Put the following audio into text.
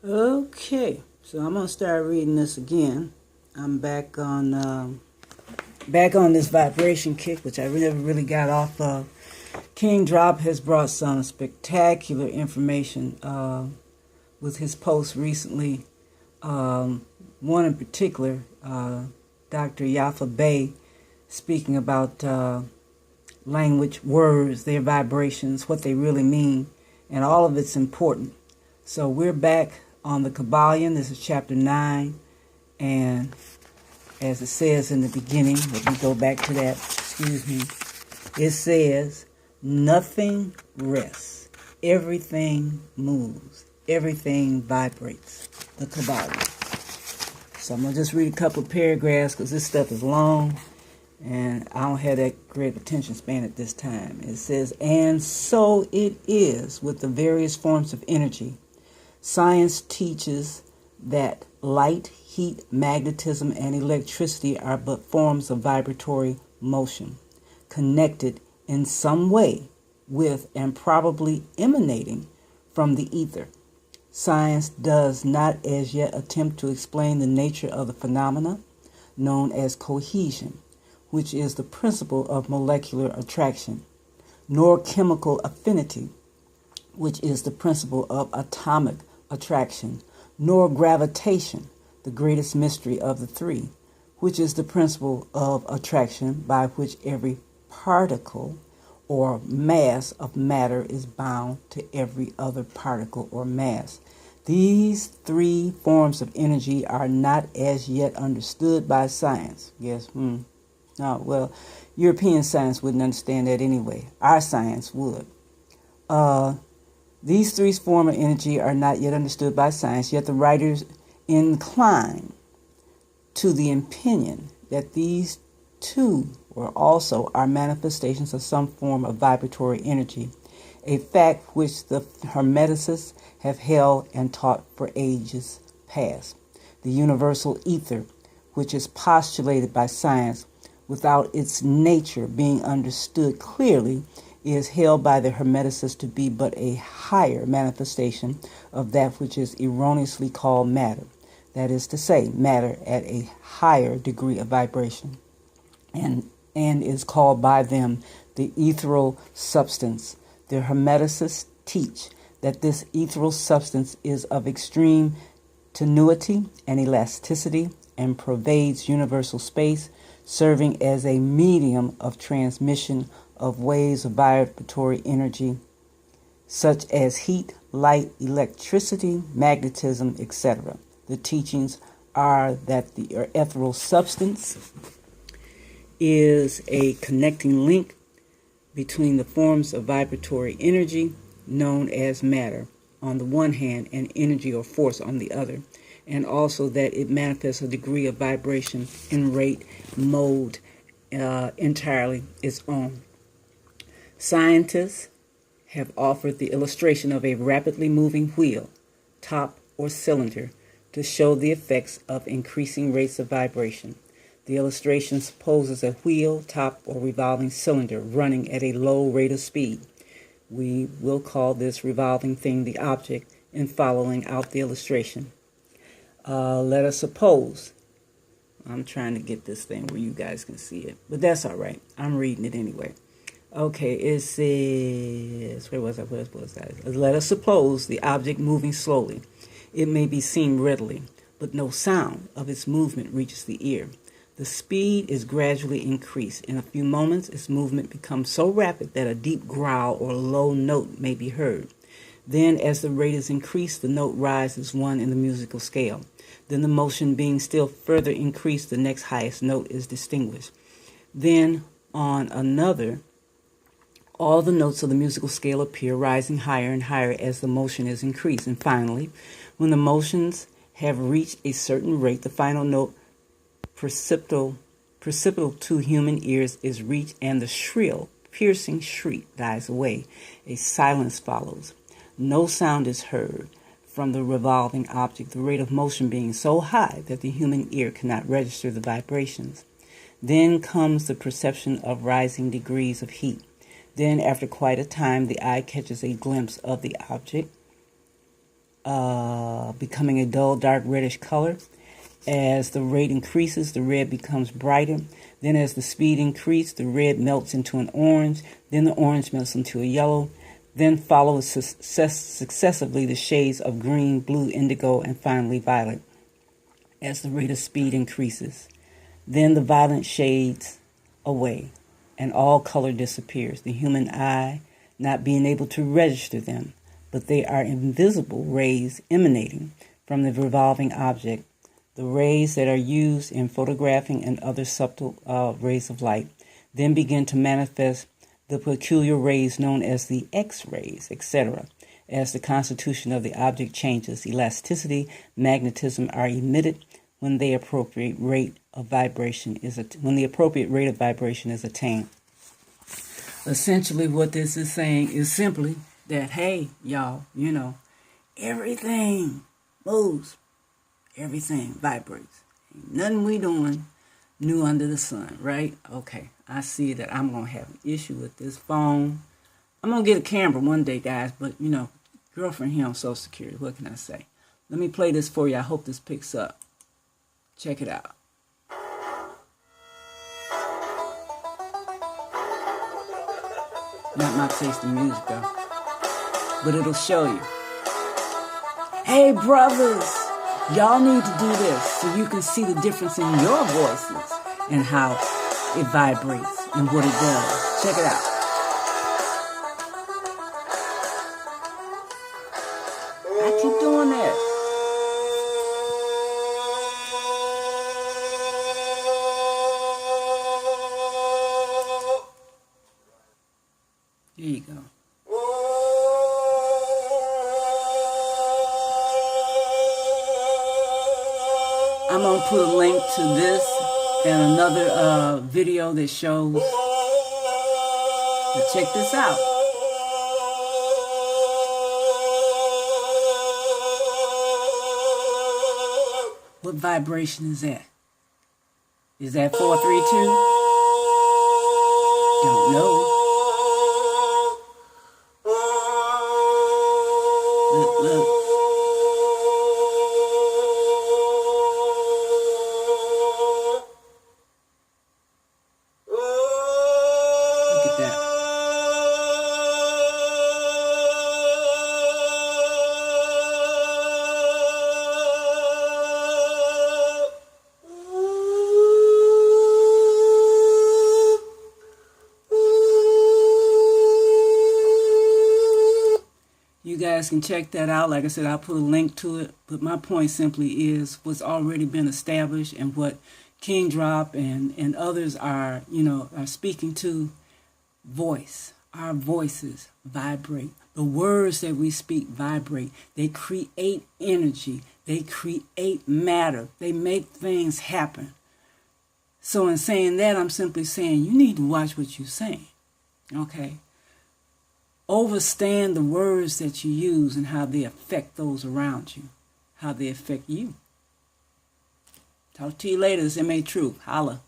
Okay, so I'm gonna start reading this again. I'm back on this vibration kick, which I never really got off of. King Drop has brought some spectacular information with his post recently. One in particular, Dr. Yafa Bey, speaking about language, words, their vibrations, what they really mean, and all of it's important. So we're back on the Kybalion. This is chapter 9, and as it says in the beginning, let me go back to that, it says, nothing rests, everything moves, everything vibrates, the Kybalion. So I'm going to just read a couple of paragraphs because this stuff is long, and I don't have that great attention span at this time. It says, and so it is with the various forms of energy. Science teaches that light, heat, magnetism, and electricity are but forms of vibratory motion, connected in some way with and probably emanating from the ether. Science does not as yet attempt to explain the nature of the phenomena known as cohesion, which is the principle of molecular attraction, nor chemical affinity, which is the principle of atomic attraction, nor gravitation, the greatest mystery of the three, which is the principle of attraction by which every particle or mass of matter is bound to every other particle or mass. These three forms of energy are not as yet understood by science. Yes, No, well, European science wouldn't understand that anyway. Our science would. These three forms of energy are not yet understood by science, yet the writers incline to the opinion that these two also are manifestations of some form of vibratory energy, a fact which the Hermeticists have held and taught for ages past. The universal ether, which is postulated by science without its nature being understood clearly, is held by the Hermeticists to be but a higher manifestation of that which is erroneously called matter. That is to say, matter at a higher degree of vibration, and is called by them the ethereal substance. The Hermeticists teach that this ethereal substance is of extreme tenuity and elasticity and pervades universal space, serving as a medium of transmission of waves of vibratory energy, such as heat, light, electricity, magnetism, etc. The teachings are that the ethereal substance is a connecting link between the forms of vibratory energy known as matter on the one hand and energy or force on the other, and also that it manifests a degree of vibration in rate, mode, entirely its own. Scientists have offered the illustration of a rapidly moving wheel, top, or cylinder to show the effects of increasing rates of vibration. The illustration supposes a wheel, top, or revolving cylinder running at a low rate of speed. We will call this revolving thing the object in following out the illustration. Let us suppose, I'm trying to get this thing where you guys can see it, but that's all right. I'm reading it anyway. Okay, it says, where was I? Let us suppose the object moving slowly. It may be seen readily, but no sound of its movement reaches the ear. The speed is gradually increased. In a few moments, its movement becomes so rapid that a deep growl or low note may be heard. Then, as the rate is increased, the note rises one in the musical scale. Then, the motion being still further increased, the next highest note is distinguished. Then, on another, all the notes of the musical scale appear, rising higher and higher as the motion is increased. And finally, when the motions have reached a certain rate, the final note perceptible to human ears is reached, and the shrill, piercing shriek dies away. A silence follows. No sound is heard from the revolving object, the rate of motion being so high that the human ear cannot register the vibrations. Then comes the perception of rising degrees of heat. Then, after quite a time, the eye catches a glimpse of the object, but becoming a dull, dark reddish color. As the rate increases, the red becomes brighter. Then as the speed increases, the red melts into an orange. Then the orange melts into a yellow. Then follow successively the shades of green, blue, indigo, and finally violet. As the rate of speed increases, then the violet shades away, and all color disappears, the human eye not being able to register them, but they are invisible rays emanating from the revolving object, the rays that are used in photographing and other subtle rays of light, then begin to manifest the peculiar rays known as the X-rays, etc. As the constitution of the object changes, elasticity, magnetism are emitted when the appropriate rate of vibration is attained. Essentially, what this is saying is simply that, hey, y'all, everything moves, everything vibrates. Ain't nothing we doing new under the sun, right? Okay, I see that I'm going to have an issue with this phone. I'm going to get a camera one day, guys, but, girlfriend here on Social Security, what can I say? Let me play this for you. I hope this picks up. Check it out. Not my taste in music, though, but it'll show you. Hey, brothers, y'all need to do this so you can see the difference in your voices and how it vibrates and what it does. Check it out. I keep doing that. There you go. I'm going to put a link to this and another video that shows. But check this out. What vibration is that? Is that 432? Don't know. Look. Look at that. You guys can check that out. Like I said, I'll put a link to it. But my point simply is what's already been established and what King Drop and others are, are speaking to. Voice. Our voices vibrate. The words that we speak vibrate. They create energy. They create matter. They make things happen. So in saying that, I'm simply saying you need to watch what you're saying. Okay? Understand the words that you use and how they affect those around you, how they affect you. Talk to you later. This is M.A. Truth. Holla.